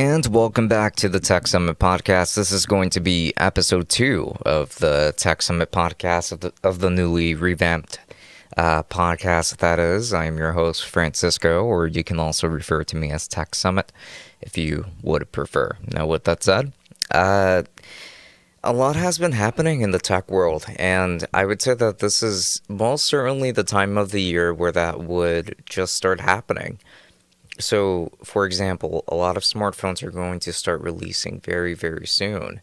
And welcome back to the Tech Summit podcast. This is going to be episode 2 of the Tech Summit podcast of the newly revamped podcast. That is, I am your host, Francisco, or you can also refer to me as Tech Summit if you would prefer. Now, with that said, a lot has been happening in the tech world, and I would say that this is most certainly the time of the year where that would just start happening. So, for example, a lot of smartphones are going to start releasing very, very soon.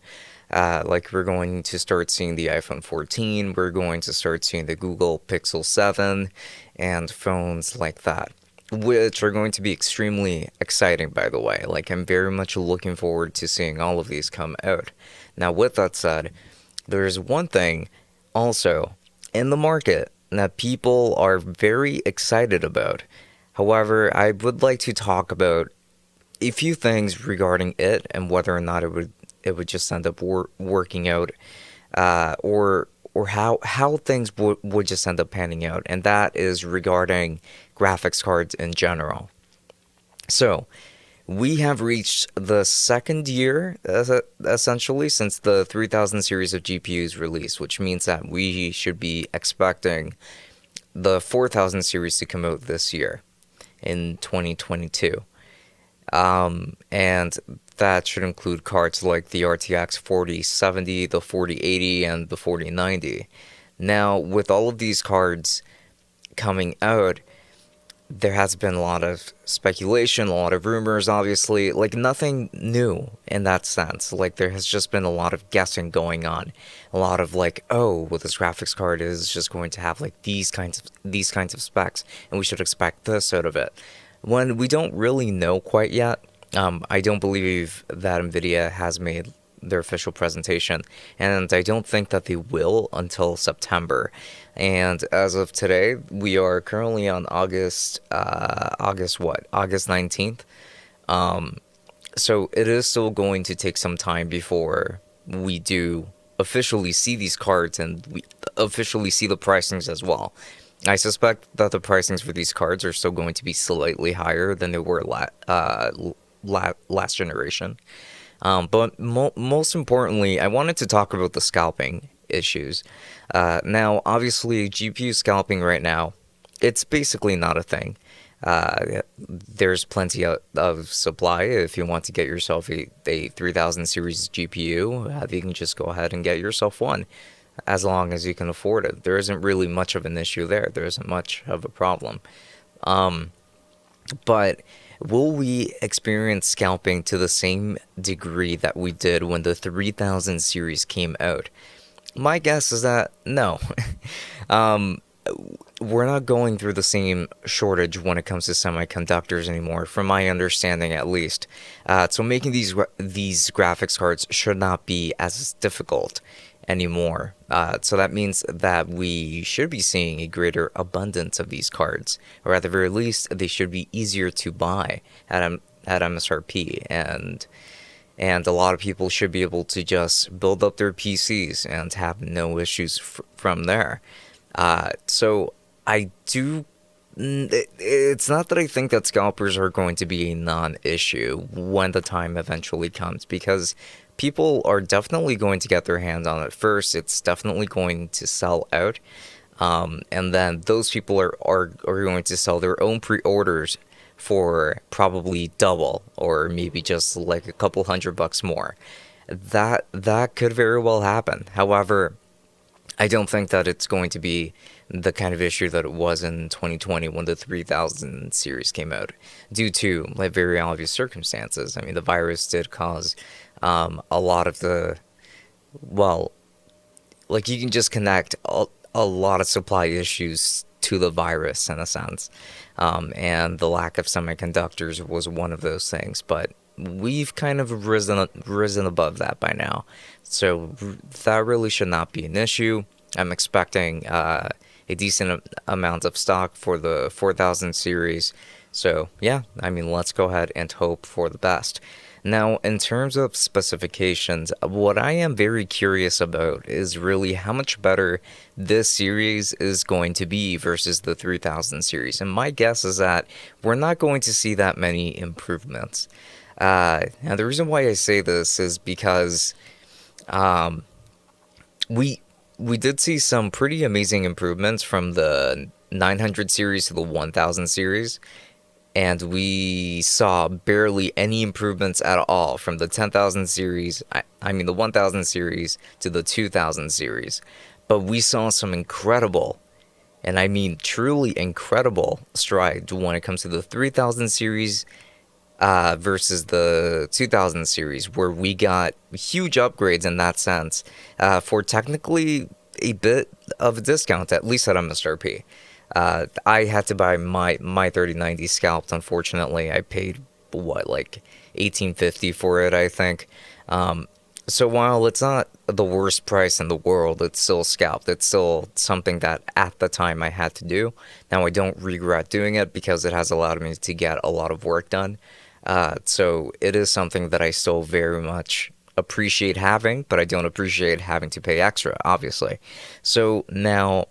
Like we're going to start seeing the iPhone 14, we're going to start seeing the Google Pixel 7, and phones like that, which are going to be extremely exciting, by the way. Like, I'm very much looking forward to seeing all of these come out. Now, with that said, there's one thing also in the market that people are very excited about. However, I would like to talk about a few things regarding it and whether or not it would just end up working out, or how things would just end up panning out, and that is regarding graphics cards in general. So, we have reached the second year, essentially, since the 3000 series of GPUs released, which means that we should be expecting the 4000 series to come out this year in 2022. And that should include cards like the RTX 4070, the 4080, and the 4090. Now, with all of these cards coming out, there has been a lot of speculation, a lot of rumors, obviously, like nothing new in that sense. Like, there has just been a lot of guessing going on. A lot of like, oh, well, this graphics card is just going to have like these kinds of specs, and we should expect this out of it. When we don't really know quite yet. I don't believe that NVIDIA has made their official presentation, and I don't think that they will until September. And as of today, we are currently on August 19th. So it is still going to take some time before we do officially see these cards and we officially see the pricings as well. I suspect that the pricings for these cards are still going to be slightly higher than they were last generation. But most importantly, I wanted to talk about the scalping issues. Now, obviously, GPU scalping right now, it's basically not a thing. There's plenty of supply. If you want to get yourself a 3000 series GPU, you can just go ahead and get yourself one, as long as you can afford it. There isn't really much of an issue there. There isn't much of a problem. But will we experience scalping to the same degree that we did when the 3000 series came out? My guess is that no. We're not going through the same shortage when it comes to semiconductors anymore, from my understanding at least. So making these graphics cards should not be as difficult anymore. So that means that we should be seeing a greater abundance of these cards, or at the very least, they should be easier to buy at MSRP, and a lot of people should be able to just build up their PCs and have no issues from there. So I do. It's not that I think that scalpers are going to be a non-issue when the time eventually comes, because people are definitely going to get their hands on it first. It's definitely going to sell out. And then those people are going to sell their own pre-orders for probably double, or maybe just like a couple $100 more. That could very well happen. However, I don't think that it's going to be the kind of issue that it was in 2020 when the 3000 series came out, due to like very obvious circumstances. I mean, the virus did cause a lot of the, well, like you can just connect a lot of supply issues to the virus in a sense, and the lack of semiconductors was one of those things. But we've kind of risen above that by now, so that really should not be an issue. I'm expecting a decent amount of stock for the 4000 series. So yeah, I mean, let's go ahead and hope for the best. Now, in terms of specifications, what I am very curious about is really how much better this series is going to be versus the 3000 series. And my guess is that we're not going to see that many improvements. And the reason why I say this is because um, we we did see some pretty amazing improvements from the 900 series to the 1000 series, and we saw barely any improvements at all from the 10,000 series, I mean the 1000 series to the 2000 series. But we saw some incredible, and I mean truly incredible strides when it comes to the 3000 series versus the 2000 series, where we got huge upgrades in that sense for technically a bit of a discount, at least at MSRP. I had to buy my 3090 scalped. Unfortunately, I paid what, like 1850 for it, I think. So while it's not the worst price in the world, it's still scalped. It's still something that at the time I had to do. Now I don't regret doing it because it has allowed me to get a lot of work done. So it is something that I still very much appreciate having, but I don't appreciate having to pay extra, obviously. So now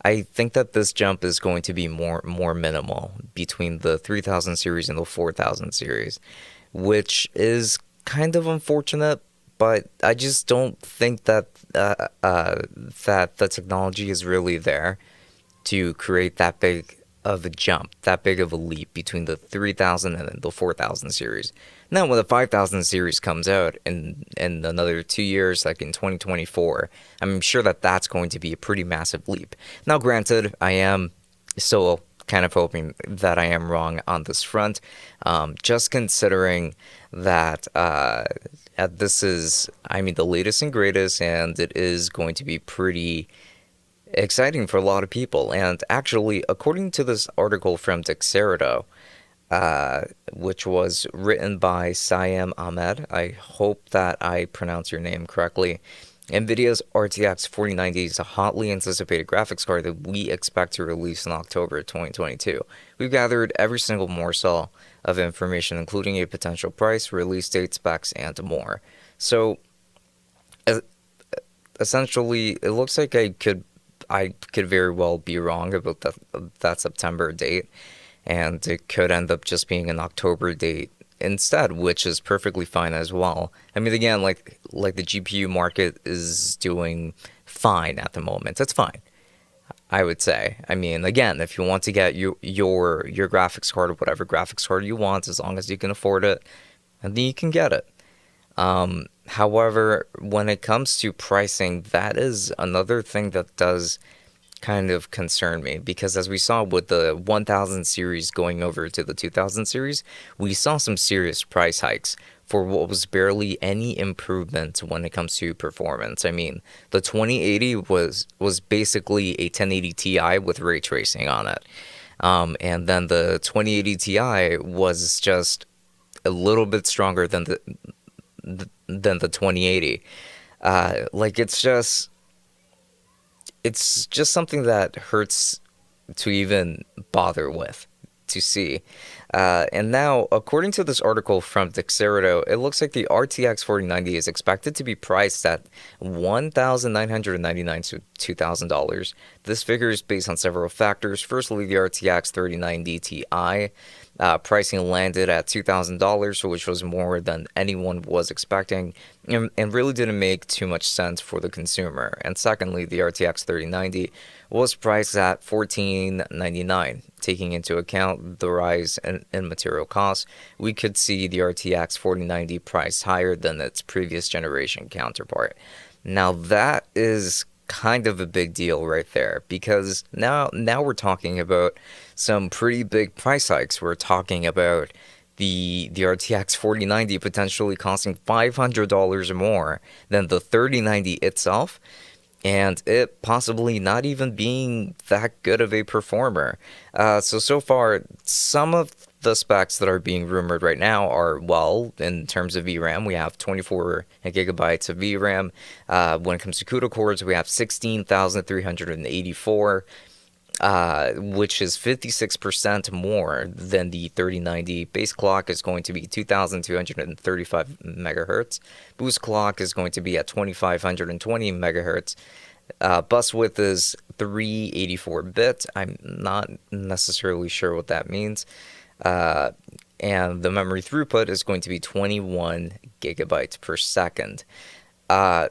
I think that this jump is going to be more minimal between the 3000 series and the 4000 series, which is kind of unfortunate. But I just don't think that that the technology is really there to create that big of a jump, that big of a leap between the 3000 and the 4000 series. Now, when the 5000 series comes out in another 2 years, like in 2024, I'm sure that that's going to be a pretty massive leap. Now, granted, I am still kind of hoping that I am wrong on this front, just considering that this is, I mean, the latest and greatest, and it is going to be pretty exciting for a lot of people. And actually, according to this article from Dexerto, which was written by Siam Ahmed, I hope that I pronounce your name correctly. NVIDIA's RTX 4090 is a hotly anticipated graphics card that we expect to release in October 2022. We've gathered every single morsel of information, including a potential price, release date, specs, and more. So, essentially, it looks like I could very well be wrong about that September date, and it could end up just being an October date instead, which is perfectly fine as well. I mean, again, like the GPU market is doing fine at the moment. It's fine, I would say. I mean, again, if you want to get your graphics card or whatever graphics card you want, as long as you can afford it, and then you can get it. However, when it comes to pricing, that is another thing that does kind of concern me, because as we saw with the 1000 series going over to the 2000 series, we saw some serious price hikes for what was barely any improvement when it comes to performance. I mean, the 2080 was basically a 1080 Ti with ray tracing on it. And then the 2080 Ti was just a little bit stronger than the 2080. Like it's just something that hurts to even bother with, to see. And now, according to this article from Dexerto, it looks like the RTX 4090 is expected to be priced at $1,999 to $2,000. This figure is based on several factors. Firstly, the RTX 3090 Ti. Pricing landed at $2,000, which was more than anyone was expecting, and really didn't make too much sense for the consumer. And secondly, the RTX 3090 was priced at $1,499. Taking into account the rise in material costs, we could see the RTX 4090 priced higher than its previous generation counterpart. Now that is kind of a big deal right there, because now we're talking about some pretty big price hikes. We're talking about the RTX 4090 potentially costing $500 more than the 3090 itself, and it possibly not even being that good of a performer. So far, some of the specs that are being rumored right now are, well, in terms of VRAM, we have 24 gigabytes of VRAM. When it comes to CUDA cores, we have 16,384, which is 56% more than the 3090. Base clock is going to be 2,235 megahertz. Boost clock is going to be at 2,520 megahertz. Bus width is 384 bit. I'm not necessarily sure what that means. and the memory throughput is going to be 21 gigabytes per second. Uh,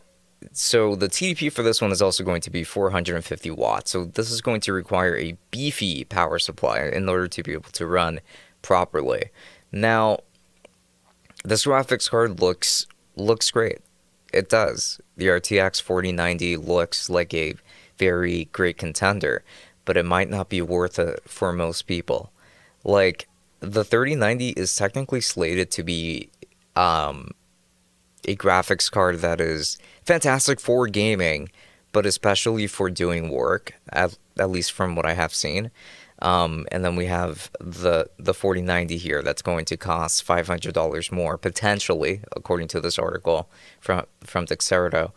so the TDP for this one is also going to be 450 watts. So this is going to require a beefy power supply in order to be able to run properly. Now, this graphics card looks great. It does. The RTX 4090 looks like a very great contender, but it might not be worth it for most people. Like, the 3090 is technically slated to be a graphics card that is fantastic for gaming, but especially for doing work, at least from what I have seen. And then we have the 4090 here that's going to cost $500 more, potentially, according to this article from Dexerto.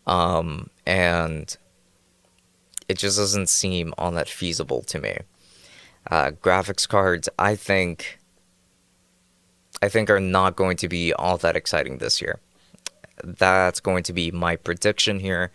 And it just doesn't seem all that feasible to me. Graphics cards, I think are not going to be all that exciting this year. That's going to be my prediction here,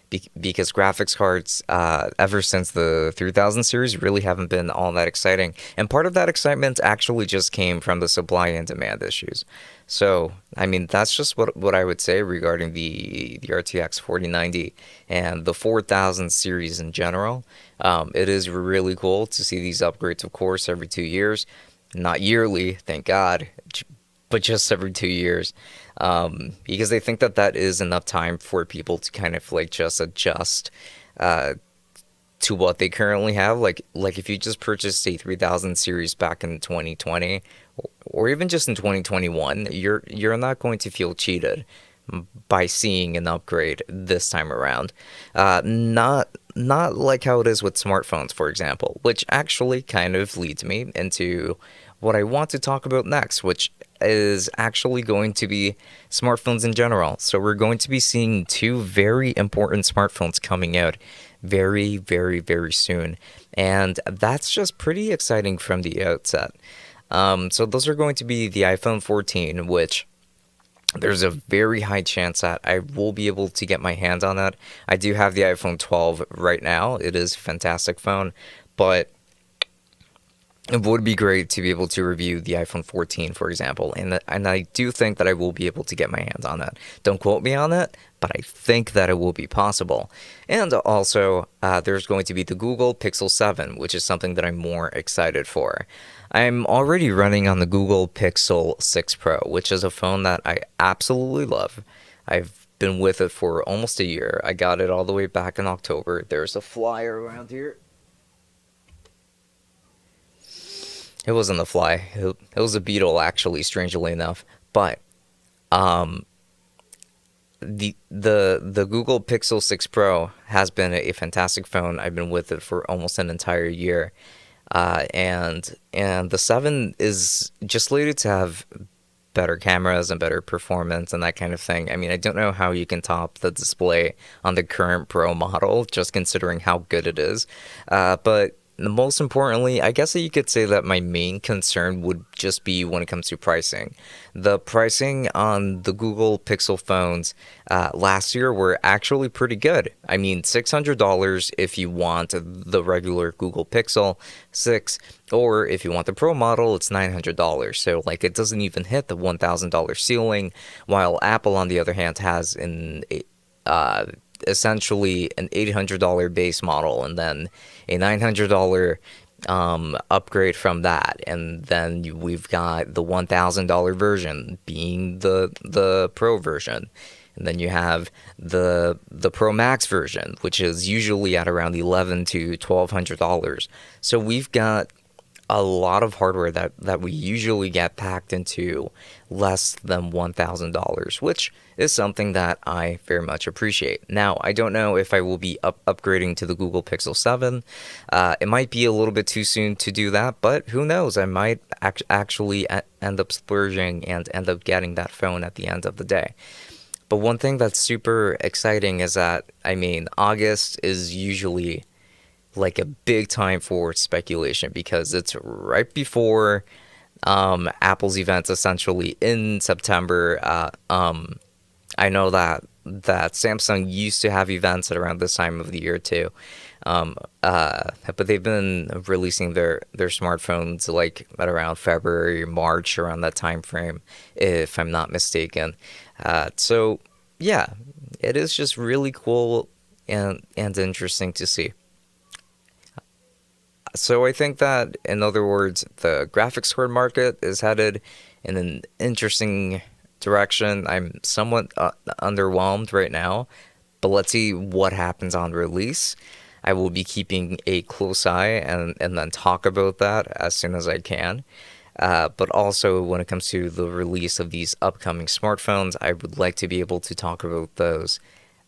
because graphics cards, ever since the 3000 series, really haven't been all that exciting. And part of that excitement actually just came from the supply and demand issues. So, I mean, that's just what I would say regarding the RTX 4090 and the 4000 series in general. It is really cool to see these upgrades, of course, every 2 years. Not yearly, thank God, but just every 2 years. Because they think that is enough time for people to kind of like just adjust to what they currently have. Like if you just purchased a 3000 series back in 2020, or even just in 2021, you're not going to feel cheated by seeing an upgrade this time around. Not like how it is with smartphones, for example, which actually kind of leads me into what I want to talk about next, which is actually going to be smartphones in general. So we're going to be seeing two very important smartphones coming out very, very, very soon. And that's just pretty exciting from the outset. So those are going to be the iPhone 14, which there's a very high chance that I will be able to get my hands on that. I do have the iPhone 12 right now. It is a fantastic phone, but it would be great to be able to review the iPhone 14, for example, and I do think that I will be able to get my hands on that. Don't quote me on that, but I think that it will be possible. And also, there's going to be the Google Pixel 7, which is something that I'm more excited for. I'm already running on the Google Pixel 6 Pro, which is a phone that I absolutely love. I've been with it for almost a year. I got it all the way back in October. There's a flyer around here. It wasn't a fly. It was a beetle, actually, strangely enough. But the Google Pixel 6 Pro has been a fantastic phone. I've been with it for almost an entire year, and the 7 is just slated to have better cameras and better performance and that kind of thing. I mean, I don't know how you can top the display on the current Pro model, just considering how good it is, but most importantly, I guess that you could say that my main concern would just be when it comes to pricing. The pricing on the Google Pixel phones last year were actually pretty good. I mean, $600 if you want the regular Google Pixel 6, or if you want the Pro model, it's $900. So, like, it doesn't even hit the $1,000 ceiling, while Apple, on the other hand, has essentially an $800 base model and then a $900 upgrade from that, and then we've got the $1,000 version being the Pro version, and then you have the Pro Max version, which is usually at around $1,100 to $1,200. So we've got a lot of hardware that we usually get packed into less than $1,000, which is something that I very much appreciate. Now, I don't know if I will be upgrading to the Google Pixel 7. It might be a little bit too soon to do that, but who knows? I might actually end up splurging and end up getting that phone at the end of the day. But one thing that's super exciting is that, I mean, August is usually like a big time for speculation because it's right before Apple's events, essentially in September. I know that Samsung used to have events at around this time of the year too, But they've been releasing their smartphones like at around February, March, around that time frame, if I'm not mistaken. So yeah, it is just really cool and interesting to see. So I think that, in other words, the graphics card market is headed in an interesting direction. I'm somewhat underwhelmed right now, but let's see what happens on release. I will be keeping a close eye and then talk about that as soon as I can. But also, when it comes to the release of these upcoming smartphones, I would like to be able to talk about those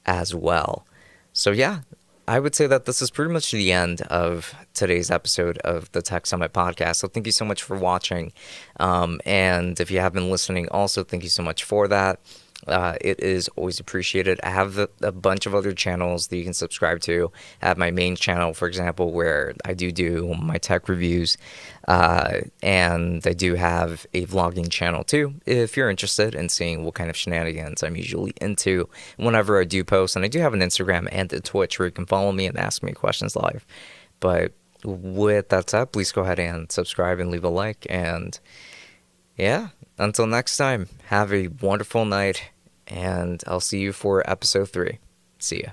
as well. So, yeah, I would say that this is pretty much the end of today's episode of the Tech Summit podcast. So, thank you so much for watching. And if you have been listening, also, thank you so much for that. It is always appreciated. I have a bunch of other channels that you can subscribe to. I have my main channel, for example, where I do my tech reviews. And I do have a vlogging channel too, if you're interested in seeing what kind of shenanigans I'm usually into whenever I do post. And I do have an Instagram and a Twitch where you can follow me and ask me questions live. But with that said, please go ahead and subscribe and leave a like. And yeah, until next time, have a wonderful night, and I'll see you for episode 3. See ya.